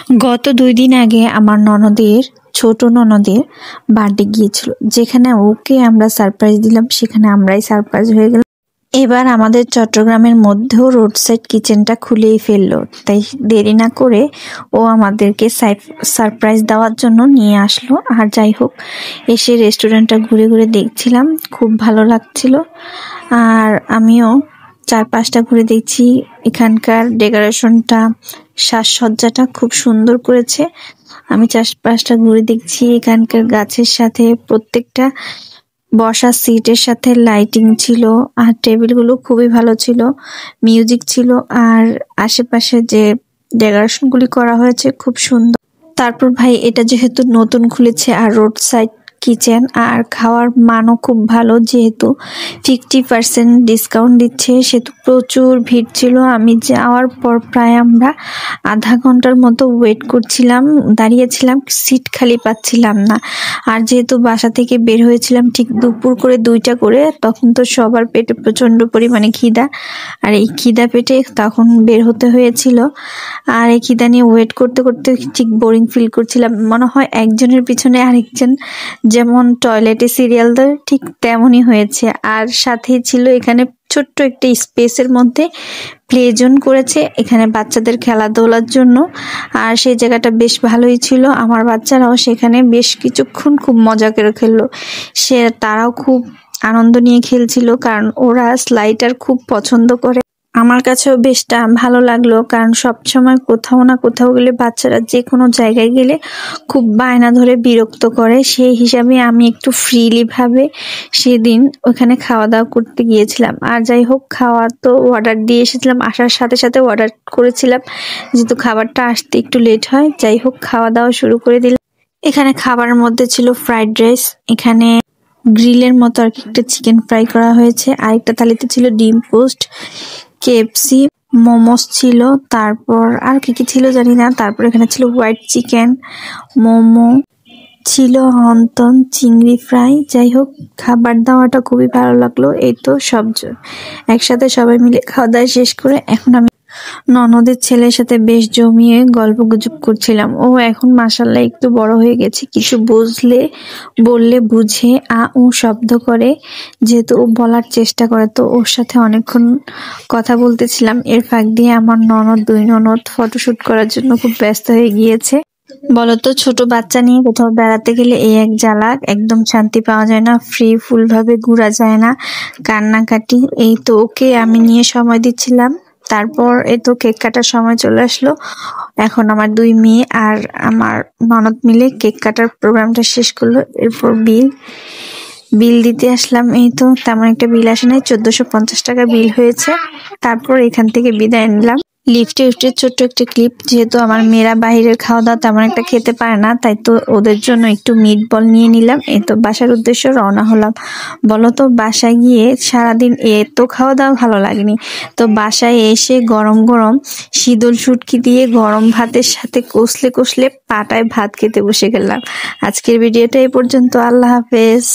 গত ২ দিন আগে আমার ছোট ননদের বার্থডে গিয়েছিল, যেখানে ওকে আমরা সারপ্রাইজ দিলাম, সেখানে আমরাই সারপ্রাইজ হয়ে গেলাম। এবার আমাদের চট্টগ্রামের মধ্যেও রোড সাইড কিচেনটা খুলেই ফেললো, তাই দেরি না করে ও আমাদেরকে সারপ্রাইজ দেওয়ার জন্য নিয়ে আসলো। আর যাই হোক, এসে রেস্টুরেন্টটা ঘুরে ঘুরে দেখছিলাম, খুব ভালো লাগছিল। আর আমিও চারপাশটা ঘুরে দেখছি, এখানকার ডেকোরেশনটা, সাজসজ্জাটা খুব সুন্দর করেছে। আমি চারপাশটা ঘুরে দেখছি, এখানকার গাছের সাথে প্রত্যেকটা বসার সিটের সাথে লাইটিং ছিল, আর টেবিলগুলো খুবই ভালো ছিল, মিউজিক ছিল, আর আশেপাশে যে ডেকোরেশনগুলি করা হয়েছে খুব সুন্দর। তারপর ভাই, এটা যেহেতু নতুন খুলেছে আর রোড সাইড কিচেন, আর খাওয়ার মানও খুব ভালো, যেহেতু 50% ডিসকাউন্ট দিচ্ছে, সেহেতু প্রচুর ভিড় ছিল। আমি যাওয়ার পর প্রায় আমরা আধা ঘন্টার মতো ওয়েট করছিলাম, দাঁড়িয়েছিলাম, সিট খালি পাচ্ছিলাম না। আর যেহেতু বাসা থেকে বের হয়েছিলাম ঠিক দুপুর করে 2টা করে, তখন তো সবার পেটে প্রচন্ড পরিমাণে খিদা, আর এই খিদা পেটে তখন বের হতে হয়েছিল। আর এই খিদা নিয়ে ওয়েট করতে করতে ঠিক বোরিং ফিল করছিলাম, মনে হয় একজনের পিছনে আরেকজন যেমন টয়লেটে সিরিয়াল দেয় ঠিক তেমনই হয়েছে। আর সাথে ছিল এখানে ছোট্ট একটা স্পেসের মধ্যে প্লে জোন করেছে, এখানে বাচ্চাদের খেলাধুলার জন্য, আর সেই জায়গাটা বেশ ভালোই ছিল। আমার বাচ্চারাও সেখানে বেশ কিছুক্ষণ খুব মজা করে খেললো, তারাও খুব আনন্দ নিয়ে খেলছিল, কারণ ওরা স্লাইডার খুব পছন্দ করে। আমার কাছেও বেশটা ভালো লাগলো, কারণ সবসময় কোথাও না কোথাও গেলে বাচ্চারা যে কোনো জায়গায় গেলে খুব বায়না ধরে বিরক্ত করে, সেই হিসাবে আমি একটু ফ্রিলি ভাবে সেদিন ওখানে খাওয়া দাওয়া করতে গিয়েছিলাম। আর যাই হোক, খাওয়া তো অর্ডার দিয়ে এসেছিলাম, আসার সাথে সাথে অর্ডার করেছিলাম, যেহেতু খাবারটা আসতে একটু লেট হয়। যাই হোক, খাওয়া দাওয়া শুরু করে দিলাম। এখানে খাবারের মধ্যে ছিল ফ্রাইড রাইস, এখানে গ্রিলের মতো আর কি একটা চিকেন ফ্রাই করা হয়েছে, আরেকটা থালিতে ছিল ডিম পোস্ট, কেএফসি, মোমোস ছিল, তারপর আর কি কি ছিল জানি না। তারপর এখানে ছিল হোয়াইট চিকেন, মোমো ছিল, হন্তন, চিংড়ি ফ্রাই। যাই হোক, খাবার দাওয়াটা খুবই ভালো লাগলো। এই তো একসাথে সবাই মিলে খাওয়া দাওয়া শেষ করে এখন আমি ননদের ছেলের সাথে বেশ জমিয়ে গল্প গুজব করছিলাম। ও এখন মাশাআল্লাহ একটু বড় হয়ে গেছে, কিছু বললে বুঝে ও শব্দ করে, যেহেতু ও বলার চেষ্টা করে, তো ওর সাথে অনেকক্ষণ কথা বলতেছিলাম। এর ফাঁক দিয়ে আমার দুই ননদ ফটোশুট করার জন্য খুব ব্যস্ত হয়ে গিয়েছে। বলতো, ছোট বাচ্চা নিয়ে কোথাও বেড়াতে গেলে এই এক জ্বালা, একদম শান্তি পাওয়া যায় না, ফুল ভাবে ঘোরা যায় না, কান্নাকাটি। এই তো ওকে আমি নিয়ে সময় দিচ্ছিলাম, তারপর এই তো কেক কাটার সময় চলে আসলো। এখন আমার 2 মেয়ে আর আমার ননদ মিলে কেক কাটার প্রোগ্রামটা শেষ করলো। এরপর বিল দিতে আসলাম। এই তো তেমন একটা বিল আসে নাই, 1450 টাকা বিল হয়েছে। তারপর এখান থেকে বিদায় নিলাম। লিফটে উঠে ছোট্ট একটা ক্লিপ, যেহেতু আমার মেয়েরা বাইরের খাওয়া দাওয়া তেমন একটা খেতে পারে না, তাই তো ওদের জন্য একটু মিট বল নিয়ে নিলাম। এই তো বাসার উদ্দেশ্যে রওনা হলাম। বলো তো, বাসায় গিয়ে সারাদিন এত খাওয়া দাওয়া ভালো লাগেনি, তো বাসায় এসে গরম গরম শীতল শুটকি দিয়ে গরম ভাতের সাথে কষলে কষলে পাটায় ভাত খেতে বসে গেলাম। আজকের ভিডিওটা এই পর্যন্ত। আল্লাহ হাফেজ।